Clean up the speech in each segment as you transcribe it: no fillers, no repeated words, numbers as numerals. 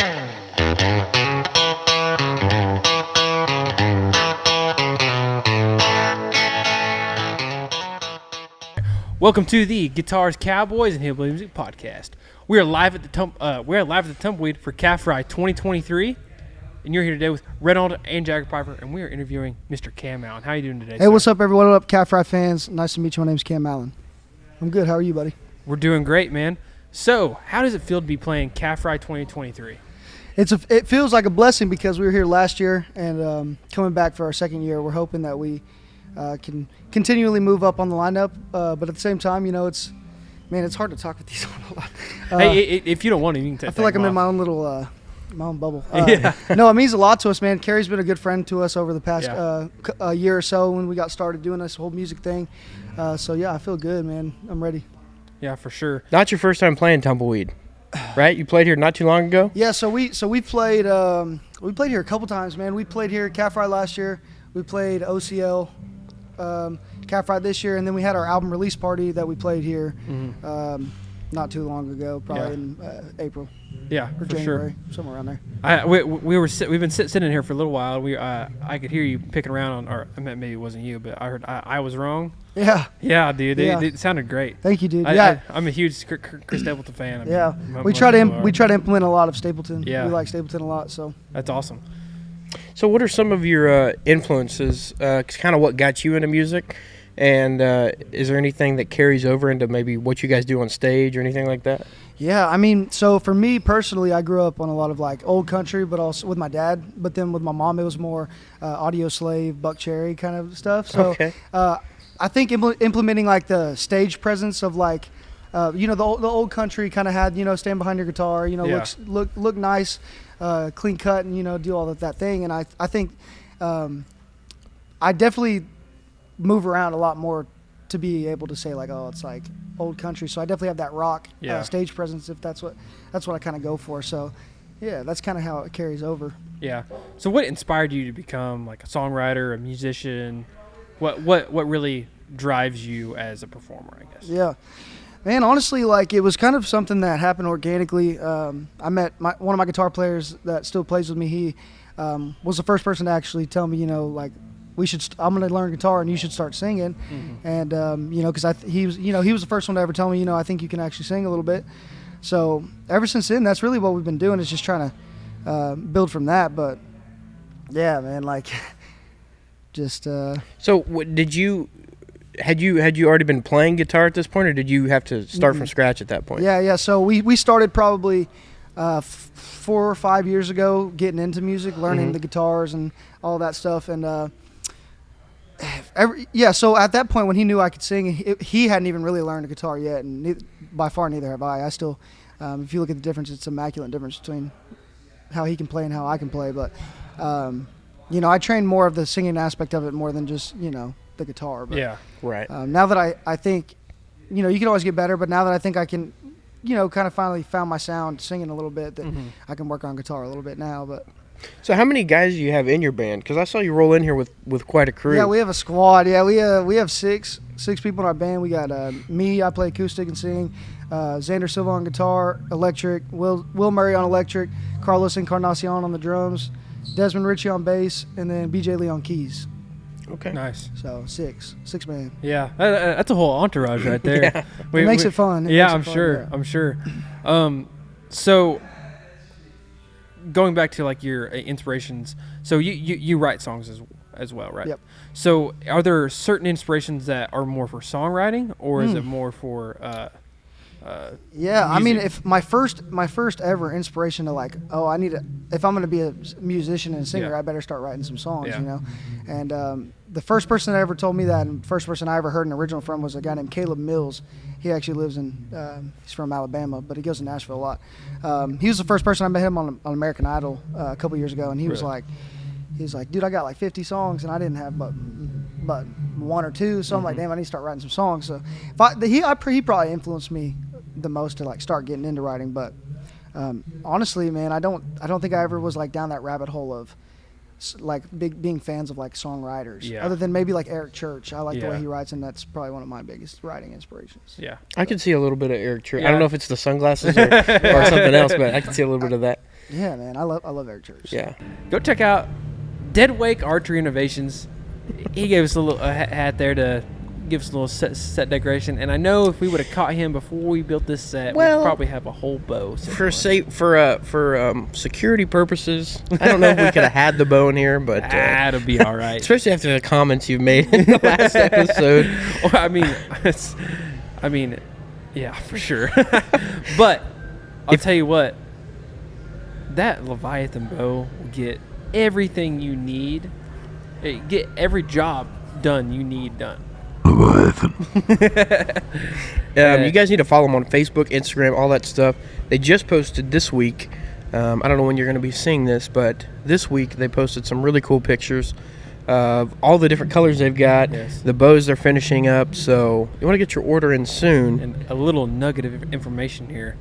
Welcome to the Guitars, Cowboys, and Hillbilly Music Podcast. We are live at the Tumbleweed for Calf Ride 2023, and you're here today with Reynolds and Jagger Piper, and we are interviewing Mr. Cam Allen. How are you doing today, Hey, sir? what's up, everyone? What up, Calf Ride fans? Nice to meet you. My name's Cam Allen. I'm good. How are you, buddy? We're doing great, man. So, how does it feel to be playing Calf Ride 2023? It feels like a blessing because we were here last year and coming back for our second year. We're hoping that we can continually move up on the lineup, but at the same time, you know, it's hard to talk with these on a lot. Hey, if you don't want to, you can take I feel like I'm in my own little my own bubble. No, it means a lot to us, man. Carrie's been a good friend to us over the past year or so when we got started doing this whole music thing. So yeah, I feel good, man. I'm ready. Yeah, for sure. Not your first time playing Tumbleweed, right? You played here not too long ago? Yeah, so we played here a couple times, man. We played here at Calf Ride last year. We played OCL Calf Ride this year, and then we had our album release party that we played here not too long ago, probably in April. Yeah, or for January, sure. somewhere around there. We've been sitting here for a little while. I could hear you picking around on, or I meant maybe it wasn't you, but I heard I was wrong. Yeah. Yeah, dude. Yeah. It sounded great. Thank you, dude. I'm a huge Chris Stapleton fan. We try to implement a lot of Stapleton. Yeah. We like Stapleton a lot, so. That's awesome. So what are some of your influences, kind of what got you into music? And is there anything that carries over into maybe what you guys do on stage or anything like that? Yeah, I mean, so for me personally, I grew up on a lot of like old country, but also with my dad. But then with my mom, it was more Audio Slave, Buck Cherry kind of stuff. So Okay. I think implementing like the stage presence of like, you know, the old country kind of had, you know, stand behind your guitar, you know, look nice, clean cut, and, you know, do all of that thing. And I think I definitely move around a lot more to be able to say like, oh, it's like old country. So I definitely have that rock stage presence, if that's what I kind of go for. So yeah, that's kind of how it carries over. Yeah. So what inspired you to become like a songwriter, a musician? What really drives you as a performer, I guess? Yeah. Man, honestly, like it was kind of something that happened organically. I met one of my guitar players that still plays with me. He was the first person to actually tell me, you know, like I'm going to learn guitar and you should start singing. Mm-hmm. And you know, because he was the first one to ever tell me, you know, I think you can actually sing a little bit. So ever since then, that's really what we've been doing, is just trying to build from that. But yeah, man, like just. So had you already been playing guitar at this point, or did you have to start from scratch at that point? Yeah. So we started probably 4 or 5 years ago, getting into music, learning the guitars and all that stuff. And so at that point when he knew I could sing, he hadn't even really learned a guitar yet, and by far neither have I. I still, if you look at the difference, it's a immaculate difference between how he can play and how I can play. But you know, I train more of the singing aspect of it more than just, you know, the guitar. But, yeah, right. Now that I think, you know, you can always get better, but now that I think I can, you know, kind of finally found my sound singing a little bit, that I can work on guitar a little bit now. But so how many guys do you have in your band? Because I saw you roll in here with quite a crew. yeah, we have a squad. Yeah, we have six people in our band. We got me, I play acoustic and sing, Xander Silva on guitar, electric, Will Murray on electric, Carlos Encarnacion on the drums, Desmond Ritchie on bass, and then BJ Lee on keys. Okay. Nice. So six man. Yeah, that's a whole entourage right there. Yeah. It makes it fun. I'm sure. So going back to like your inspirations, so you write songs as well, right? Yep. So are there certain inspirations that are more for songwriting, or is it more for yeah, I music? mean, if my first ever inspiration to like, if I'm gonna be a musician and a singer, I better start writing some songs, you know. And the first person that ever told me that, and first person I ever heard an original from, was a guy named Caleb Mills. He actually lives he's from Alabama, but he goes to Nashville a lot. He was the first person I met him on American Idol a couple years ago, and he was like, dude, I got like 50 songs, and I didn't have but one or two, so I'm like, damn, I need to start writing some songs. So he probably influenced me the most to like start getting into writing. But honestly, man, I don't think I ever was like down that rabbit hole of like being fans of like songwriters. Yeah. Other than maybe like Eric Church, I like the Yeah. way he writes, and that's probably one of my biggest writing inspirations. Yeah. I can see a little bit of Eric Church. Yeah. I don't know if it's the sunglasses or something else, but I can see a little bit of that. Yeah, man, I love Eric Church. Yeah. Go check out Dead Wake Archery Innovations. He gave us a little hat there to give us a little set decoration, and I know if we would have caught him before we built this set, Well, we'd probably have a whole bow. For security purposes, I don't know if we could have had the bow in here, but it'll be all right. especially after the comments you made in the last episode. Well, I mean, yeah, for sure. But I'll tell you what, that Leviathan bow will get everything you need. Get every job done you need done. You guys need to follow them on Facebook, Instagram, all that stuff. They just posted this week. I don't know when you're going to be seeing this, but this week they posted some really cool pictures of all the different colors they've got, Yes. the bows they're finishing up. So you want to get your order in soon. And a little nugget of information here.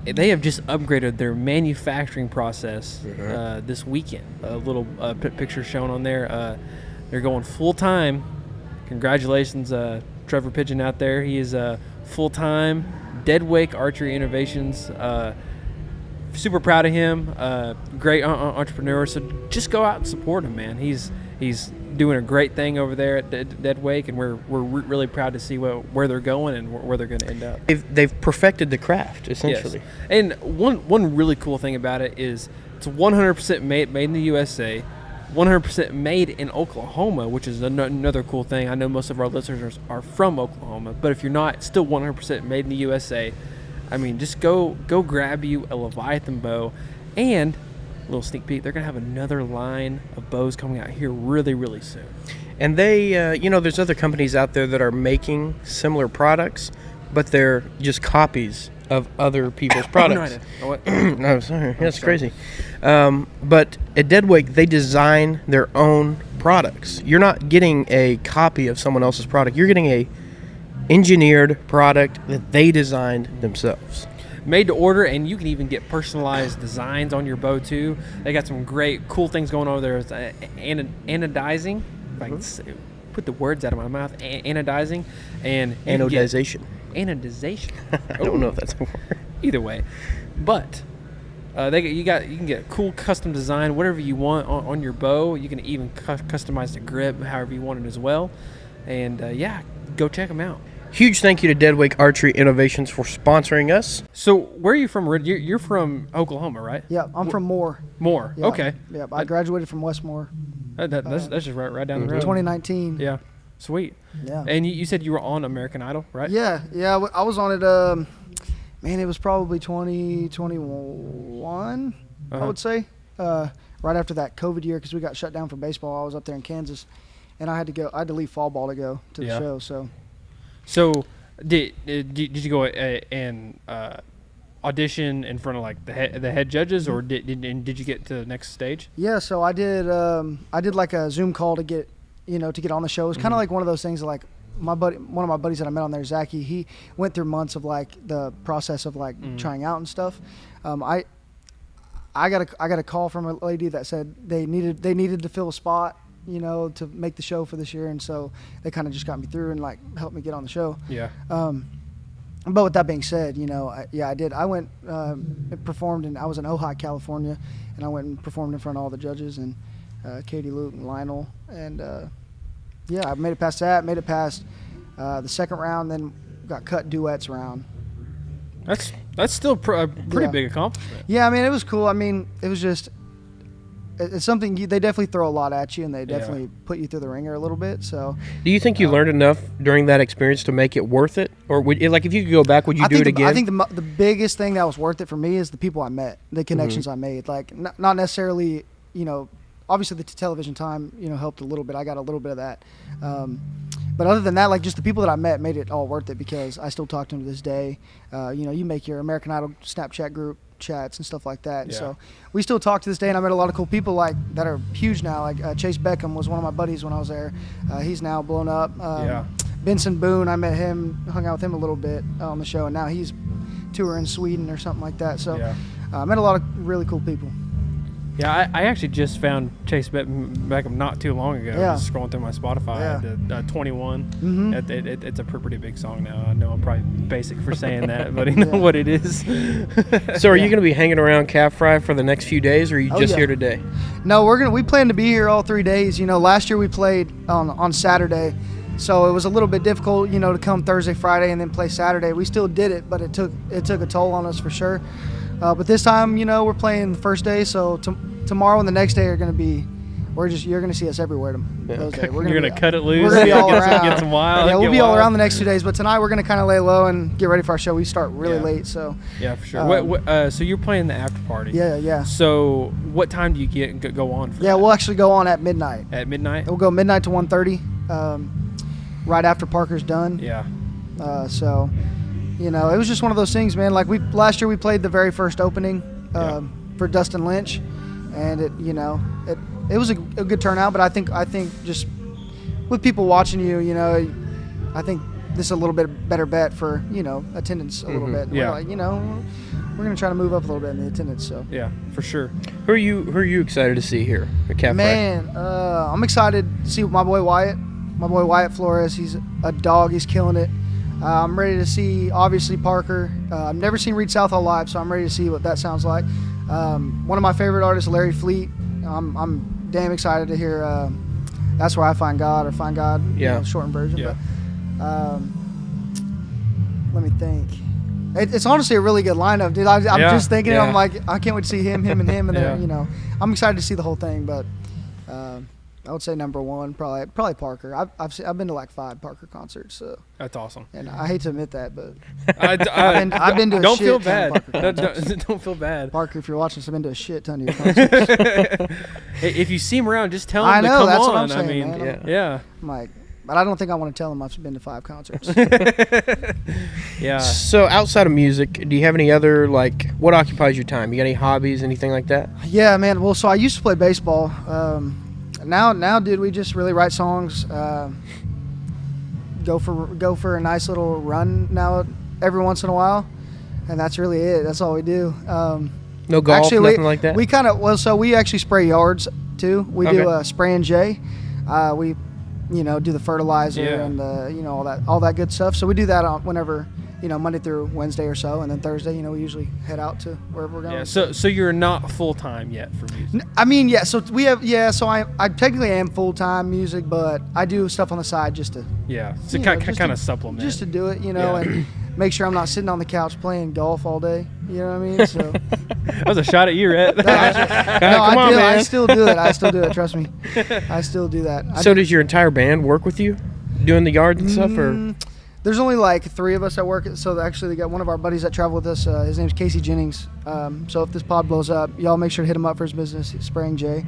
They have just upgraded their manufacturing process this weekend. A little picture shown on there. They're going full time. Congratulations, Trevor Pigeon out there. He is full time. Dead Wake Archery Innovations. Super proud of him. Great entrepreneur. So just go out and support him, man. He's doing a great thing over there at Dead Wake, and we're really proud to see where they're going and where they're going to end up. They've perfected the craft, essentially. Yes. And one really cool thing about it is it's 100% made in the USA, 100% made in Oklahoma, which is another cool thing. I know most of our listeners are from Oklahoma, but if you're not, it's still 100% made in the USA. I mean, just go grab you a Leviathan bow, and a little sneak peek, they're going to have another line of bows coming out here really, really soon. And they, there's other companies out there that are making similar products, but they're just copies of other people's products. No, sorry. That's crazy. But at Dead Wake, they design their own products. You're not getting a copy of someone else's product. You're getting a engineered product that they designed themselves. Made to order, and you can even get personalized designs on your bow too. They got some great cool things going on over there. Anodizing, if I can put the words out of my mouth. Anodizing and Anodization. Anodization. I don't know if that's a word. Either way, but you can get a cool custom design, whatever you want on your bow. You can even customize the grip however you want it as well. And go check them out. Huge thank you to Dead Wake Archery Innovations for sponsoring us. So where are you from? You're from Oklahoma, right? Yeah, I'm from Moore. Moore. Yeah, Okay. Yeah, I graduated from Westmore. That's just right down the road. 2019. Yeah. Sweet. Yeah. And you said you were on American Idol, right? Yeah. I was on it. Man, it was probably 2021. I would say. Right after that COVID year, because we got shut down for baseball. I was up there in Kansas, and I had to leave fall ball to go to the show. So did you go and audition in front of like the head judges, or did you get to the next stage? Yeah. So I did like a Zoom call to get on the show. It was kind of like one of those things that, like, one of my buddies that I met on there, Zachy, he went through months of like the process of like trying out and stuff. I got a call from a lady that said they needed to fill a spot, to make the show for this year, and so they kind of just got me through and like helped me get on the show. Yeah. But with that being said, I did. I went performed, and I was in Ojai, California, and I went and performed in front of all the judges and Katie, Luke, and Lionel, and I made it past that. Made it past the second round, then got cut duets round. That's still a pretty big accomplishment. Yeah, I mean, it was cool. I mean, it was just it's something they definitely throw a lot at you, and they definitely put you through the ringer a little bit. So, do you think you learned enough during that experience to make it worth it, or would if you could go back, would you do it again? I think the biggest thing that was worth it for me is the people I met, the connections I made. Like not necessarily, obviously the television time, helped a little bit. I got a little bit of that. But other than that, like, just the people that I met made it all worth it, because I still talk to them to this day. You make your American Idol Snapchat group chats and stuff like that. And so we still talk to this day, and I met a lot of cool people like that are huge now. Like Chase Beckham was one of my buddies when I was there. He's now blown up. Benson Boone, I met him, hung out with him a little bit on the show, and now he's touring Sweden or something like that. So I met a lot of really cool people. Yeah, I actually just found Chase Beckham not too long ago. Yeah. Just scrolling through my Spotify. Yeah. 21. Mm-hmm. It's a pretty big song now. I know I'm probably basic for saying that, but you know what it is. So are you going to be hanging around Calf Fry for the next few days, or are you just yeah. here today? No, we plan to be here all 3 days. You know, last year we played on Saturday, so it was a little bit difficult, you know, to come Thursday, Friday, and then play Saturday. We still did it, but it took a toll on us for sure. But this time, you know, we're playing the first day, so tomorrow and the next day are going to be, you're going to see us everywhere those days. You're going to cut it loose. We're going to be all around. Get some wild. Yeah, we'll be all around the next 2 days, but tonight we're going to kind of lay low and get ready for our show. We start really late, so. Yeah, for sure. So you're playing the after party. Yeah. So what time do you go on for that? We'll actually go on at midnight. At midnight? We'll go midnight to 1:30, right after Parker's done. Yeah. So, you know, it was just one of those things, man. Like last year we played the very first opening for Dustin Lynch, and it was a good turnout. But I think just with people watching you know, I think this is a little bit better bet for, you know, attendance a little bit. Yeah. We're like, you know, we're gonna try to move up a little bit in the attendance. So yeah, for sure. Who are you excited to see here at Calf Fry? Man, I'm excited to see my boy Wyatt Flores. He's a dog. He's killing it. I'm ready to see, obviously, Parker. I've never seen Reed Southall live, so I'm ready to see what that sounds like. One of my favorite artists, Larry Fleet. I'm damn excited to hear That's Where I Find God, or Find God, you know, shortened version. Yeah. But let me think. It's honestly a really good lineup, dude. I'm just thinking, I'm like, I can't wait to see him, and then, you know, I'm excited to see the whole thing, but I would say number one, probably Parker. I've been to like 5 Parker concerts, so that's awesome. And I hate to admit that, but I've been to a don't shit feel ton of bad. Parker concerts. Don't feel bad. Parker, if you're watching this, I've been to a shit ton of your concerts. If you see him around, just tell him I to know, come that's on. what I'm saying, I mean, man. yeah. I'm like, but I don't think I want to tell him I've been to 5 concerts. Yeah. So outside of music, do you have any other, like, what occupies your time? You got any hobbies, anything like that? Yeah, man. Well, so I used to play baseball. Now, dude, we just really write songs. Go for a nice little run now every once in a while, and that's really it. That's all we do. No golf, actually, nothing like that? So we actually spray yards too. We do Spray and J. We, you know, do the fertilizer and you know, all that good stuff. So we do that on whenever, you know, Monday through Wednesday or so, and then Thursday, you know, we usually head out to wherever we're going. Yeah. So you're not full time yet for music. I mean, yeah. So we have, So I technically am full time music, but I do stuff on the side just to. Yeah. So kind of supplement. Just to do it, you know, and make sure I'm not sitting on the couch playing golf all day. You know what I mean? So. That was a shot at you, Rhett. I still do it. Trust me, I still do that. So does your entire band work with you, doing the yard and stuff, or? There's only like 3 of us that work. So actually, they got one of our buddies that travel with us. His name's Casey Jennings. So if this pod blows up, y'all make sure to hit him up for his business. He's Spraying J.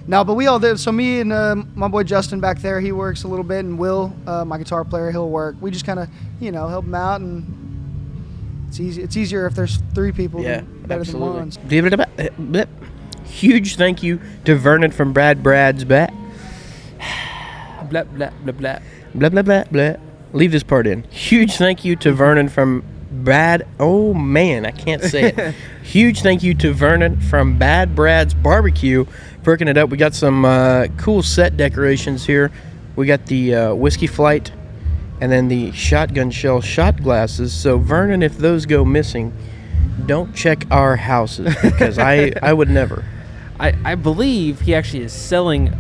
No, but we all do. So me and my boy Justin back there, he works a little bit, and Will, my guitar player, he'll work. We just kind of, you know, help him out, and it's easy. It's easier if there's 3 people better than one. Huge thank you to Vernon from Brad's Bet. Blah blah blah blah blah blah blah blah. Leave this part in. Huge thank you to Vernon from Brad. Oh man, I can't say it. Huge thank you to Vernon from Bad Brad's Barbecue for hooking it up. We got some cool set decorations here. We got the whiskey flight, and then the shotgun shell shot glasses. So Vernon, if those go missing, don't check our houses, because I would never. I believe he actually is selling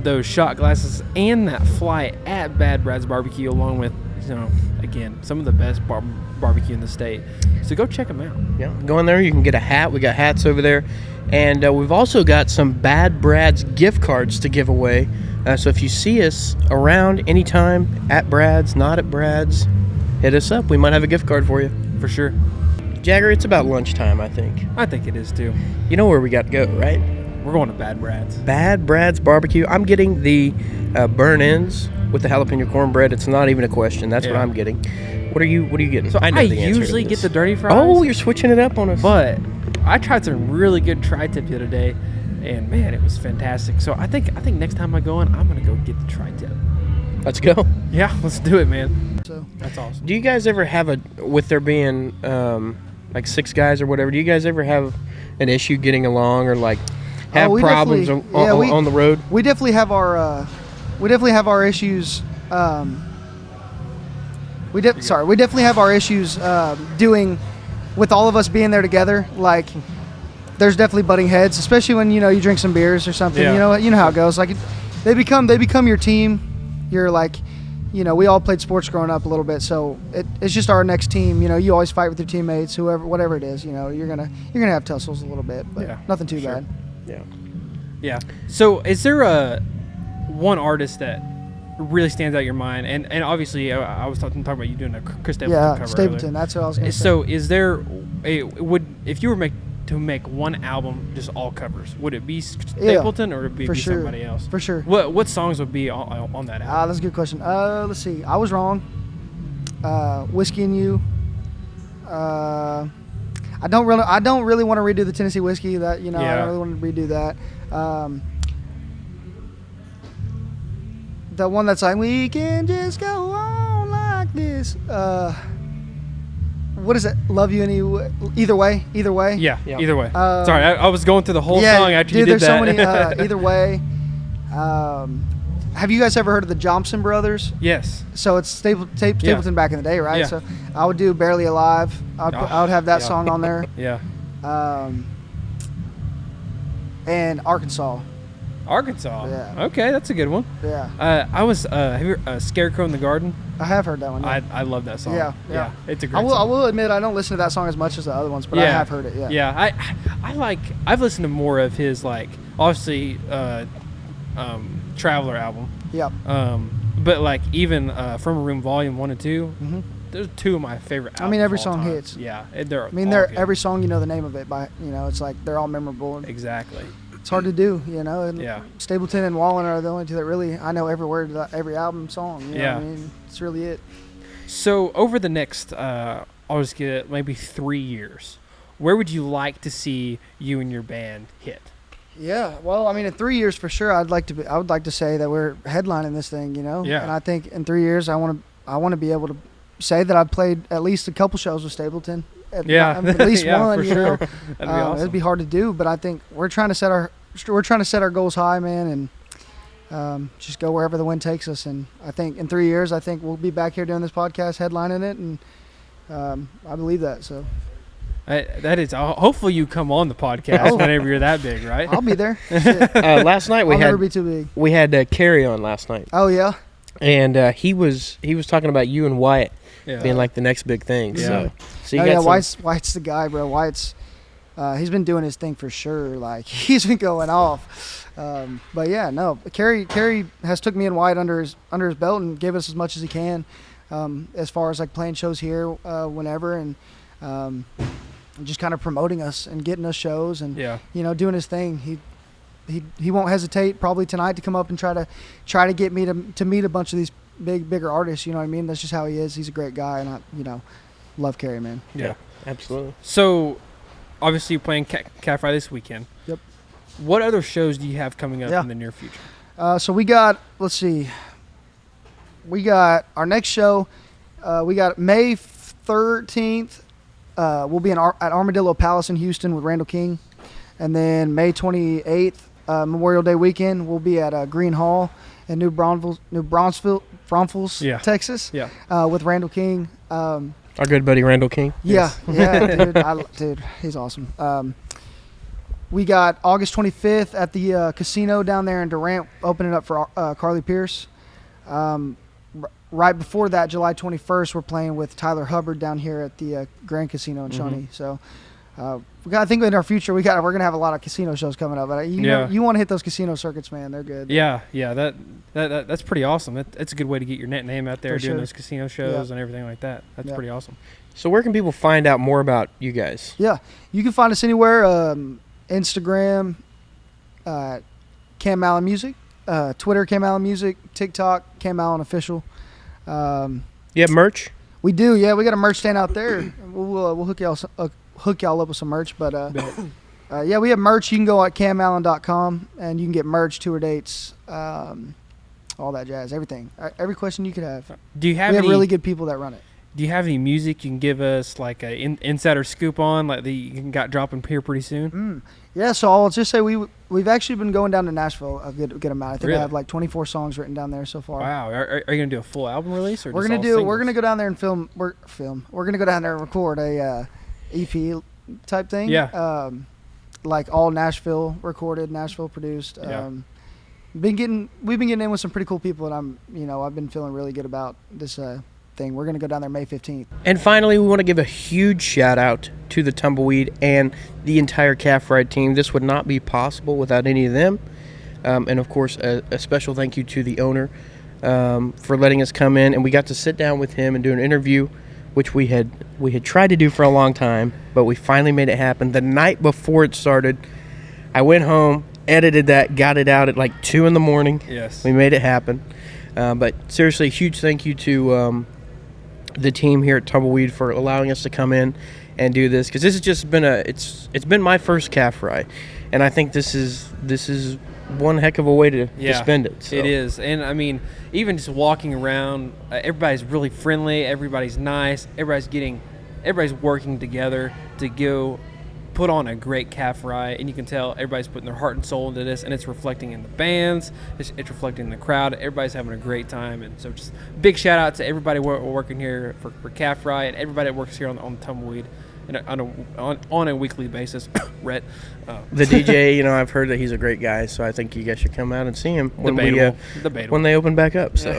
those shot glasses and that flight at Bad Brad's Barbecue, along with, you know, again, some of the best barbecue in the state. So go check them out. Yeah, go in there. You can get a hat. We got hats over there. And we've also got some Bad Brad's gift cards to give away. So if you see us around anytime at Brad's, not at Brad's, hit us up. We might have a gift card for you. For sure. Jagger, it's about lunchtime, I think. I think it is too. You know where we got to go, right? We're going to Bad Brad's. Bad Brad's Barbecue. I'm getting the burn-ins with the jalapeno cornbread. It's not even a question. That's what I'm getting. What are you getting? So I know the answer usually to get this. the dirty fries. Oh, you're switching it up on us. But I tried some really good tri-tip the other day, and man, it was fantastic. So I think next time I go in, I'm gonna go get the tri-tip. Let's go. Yeah, let's do it, man. So That's awesome. Do you guys ever have with there being like 6 guys or whatever, do you guys ever have an issue getting along, or like have we problems on, definitely- yeah, on the road? We definitely have our issues. We definitely have our issues doing with all of us being there together. Like, there's definitely butting heads, especially when you drink some beers or something. Yeah. You know how it goes. Like, they become your team. You're like, we all played sports growing up a little bit, so it's just our next team. You always fight with your teammates, whatever it is. You're gonna have tussles a little bit, but nothing too bad. Yeah. Yeah. So is there one artist that really stands out in your mind? And obviously, I was talking about you doing a Chris Stapleton cover Stapleton. earlier. That's what I was going to say. So is there if you were to make one album just all covers, would it be Stapleton or would it be somebody else? For sure. What songs would be on that album? That's a good question. Let's see. I Was Wrong. Whiskey and You. I don't really want to redo the Tennessee Whiskey. That I don't really want to redo that. The one that's like, we can just go on like this. What is it? Love You Either Way. Yeah. Either way. Sorry, I was going through the whole song after you did there's that. so many. Either Way. Have you guys ever heard of the Johnson Brothers? Yes. So it's Stapleton back in the day, right? Yeah. So I would do Barely Alive. I would have that song on there. Yeah. And Arkansas. Arkansas. Yeah. Okay, that's a good one. Yeah. Have you heard Scarecrow in the Garden? I have heard that one. Yeah. I love that song. Yeah. It's a great I song. will admit I don't listen to that song as much as the other ones, but I have heard it. Yeah. Yeah. I've listened to more of his, like, obviously Traveler album. Yep. But like even From a Room Volume 1 and 2, those are two of my favorite albums. I mean, every of all song time. hits. Yeah, every song you know the name of it by. It's like they're all memorable. Exactly. It's hard to do, And Yeah. Stapleton and Wallen are the only two that really I know every word, every album song. You know Yeah. what I mean, it's really it. So over the next, I'll just get it, maybe 3 years, where would you like to see you and your band hit? Yeah, well, I mean, in 3 years for sure, I would like to say that we're headlining this thing, Yeah. And I think in 3 years, I want to be able to say that I've played at least a couple shows with Stapleton. At least Yeah, one. for sure. That'd be awesome. It'd be hard to do, but I think we're trying to set our goals high, man, and just go wherever the wind takes us. And I think in 3 years, we'll be back here doing this podcast, headlining it, and I believe that. So. That is. Hopefully, you come on the podcast whenever you're that big, right? I'll be there. Last night I'll never be too big. we had Carrie on last night, Oh yeah. and he was talking about you and Wyatt Yeah. being like the next big thing. Yeah. So you got some, White's the guy, bro. White's he's been doing his thing for sure. Like he's been going off. But yeah, no. Kerry has took me and White under his belt and gave us as much as he can, as far as like playing shows here whenever, and just kind of promoting us and getting us shows and doing his thing. He won't hesitate probably tonight to come up and try to get me to meet a bunch of these bigger artists. You know what I mean? That's just how he is. He's a great guy, and I love Kerry, man. Yeah. absolutely. So, obviously, you're playing Cat Fry this weekend. Yep. What other shows do you have coming up in the near future? So we got, let's see, we got our next show. We got May 13th. We'll be at Armadillo Palace in Houston with Randall King. And then May 28th, Memorial Day weekend, we'll be at Green Hall in New Braunfels, Texas, with Randall King. Our good buddy Randall King. Yeah, dude, he's awesome. We got August 25th at the casino down there in Durant, opening up for Carly Pierce. Right before that, July 21st, we're playing with Tyler Hubbard down here at the Grand Casino in Shawnee. So I think in our future we're gonna have a lot of casino shows coming up. But you want to hit those casino circuits, man? They're good. Yeah. That's pretty awesome. That's a good way to get your name out there, For doing sure. those casino shows and everything like that. That's pretty awesome. So where can people find out more about you guys? Yeah, you can find us anywhere. Instagram, Cam Allen Music, Twitter, Cam Allen Music, TikTok, Cam Allen Official. You have merch? We do, yeah. We got a merch stand out there. We'll hook y'all up with some merch. But yeah, we have merch. You can go at camallen.com and you can get merch, tour dates, all that jazz, everything. Every question you could have. Do you have We have any really good people that run it. do you have any music you can give us, like a insider scoop on, like you got dropping here pretty soon? Yeah, so I'll just say we've actually been going down to Nashville a good amount. I think Really? I have like 24 songs written down there so far. Wow, are you gonna do a full album release, or We're just gonna all we're gonna singles? go down there and film. We're gonna go down there and record a EP type thing. Yeah. Like all Nashville recorded, Nashville produced. Yeah. We've been getting in with some pretty cool people, and I've been feeling really good about this thing. We're gonna go down there May 15th. And finally, we want to give a huge shout out to the Tumbleweed and the entire Calf Ride team. This would not be possible without any of them. And of course, a special thank you to the owner for letting us come in, and we got to sit down with him and do an interview, which we had tried to do for a long time, but we finally made it happen. The night before it started, I went home, edited that, got it out at like 2 a.m. Yes. We made it happen. But seriously, huge thank you to the team here at Tumbleweed for allowing us to come in and do this, because this has just been it's been my first calf ride, and I think this is one heck of a way to spend it. So. It is. And I mean, even just walking around, everybody's really friendly, everybody's nice, everybody's working together to go put on a great calf ride, and you can tell everybody's putting their heart and soul into this, and it's reflecting in the bands, it's reflecting in the crowd. Everybody's having a great time, and so just big shout out to everybody working here for calf ride, and everybody that works here on Tumbleweed on a weekly basis. Rhett, the DJ, I've heard that he's a great guy, so I think you guys should come out and see him when debatable. when they open back up. So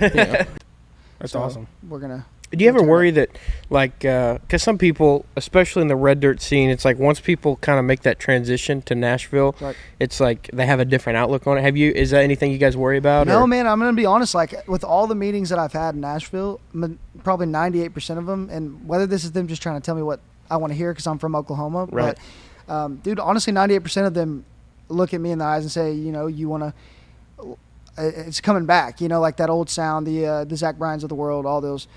That's awesome. We're gonna. Do you ever worry that, like, because some people, especially in the red dirt scene, it's like once people kind of make that transition to Nashville, Right. it's like they have a different outlook on it. Is that anything you guys worry about? No, or? man, I'm going to be honest. Like, with all the meetings that I've had in Nashville, probably 98% of them, and whether this is them just trying to tell me what I want to hear because I'm from Oklahoma, Right. but, dude, honestly, 98% of them look at me in the eyes and say, you want to, it's coming back, like that old sound, the Zach Bryans of the world, all those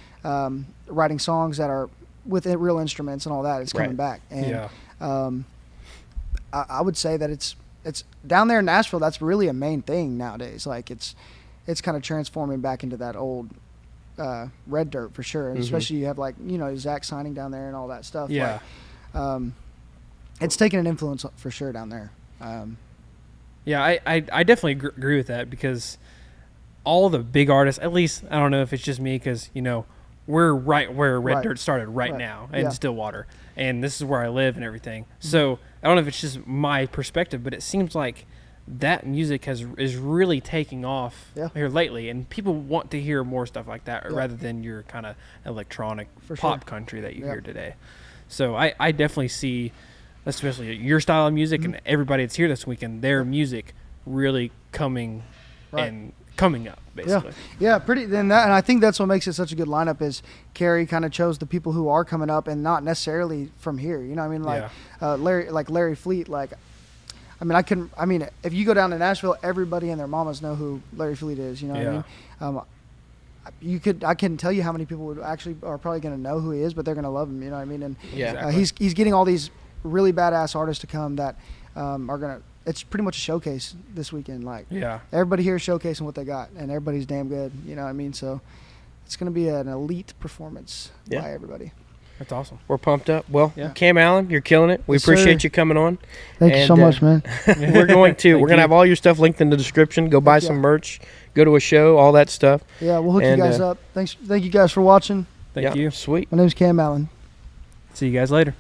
writing songs that are with real instruments and all that, it's coming Right. back. And Yeah. I would say that it's down there in Nashville. That's really a main thing nowadays. Like it's kind of transforming back into that old red dirt for sure. And especially you have like Zach signing down there and all that stuff. Yeah. Like, it's taken an influence for sure down there. Yeah, I definitely agree with that, because all the big artists, at least, I don't know if it's just me, because, we're right where Red Right. Dirt started right now in Yeah. Stillwater, and this is where I live and everything. So I don't know if it's just my perspective, but it seems like that music is really taking off here lately, and people want to hear more stuff like that rather than your kind of electronic pop country that you hear today. So I definitely see, especially your style of music and everybody that's here this weekend, their music really coming up, basically. Yeah, and I think that's what makes it such a good lineup is Carrie kind of chose the people who are coming up and not necessarily from here. You know what I mean? Like Larry Fleet, if you go down to Nashville, everybody and their mamas know who Larry Fleet is. You know what I mean? I couldn't tell you how many people are probably going to know who he is, but they're going to love him. You know what I mean? And Exactly. he's getting all these really badass artists to come that are going to. It's pretty much a showcase this weekend. Like, everybody here is showcasing what they got, and everybody's damn good. You know what I mean? So it's going to be an elite performance by everybody. That's awesome. We're pumped up. Well, Cam Allen, you're killing it. We Yes, appreciate sir. you coming on. Thank you so much, man. We're going to have all your stuff linked in the description. Go buy some merch, go to a show, all that stuff. Yeah, we'll hook you guys up. Thank you guys for watching. Thank you. Sweet. My name's Cam Allen. See you guys later.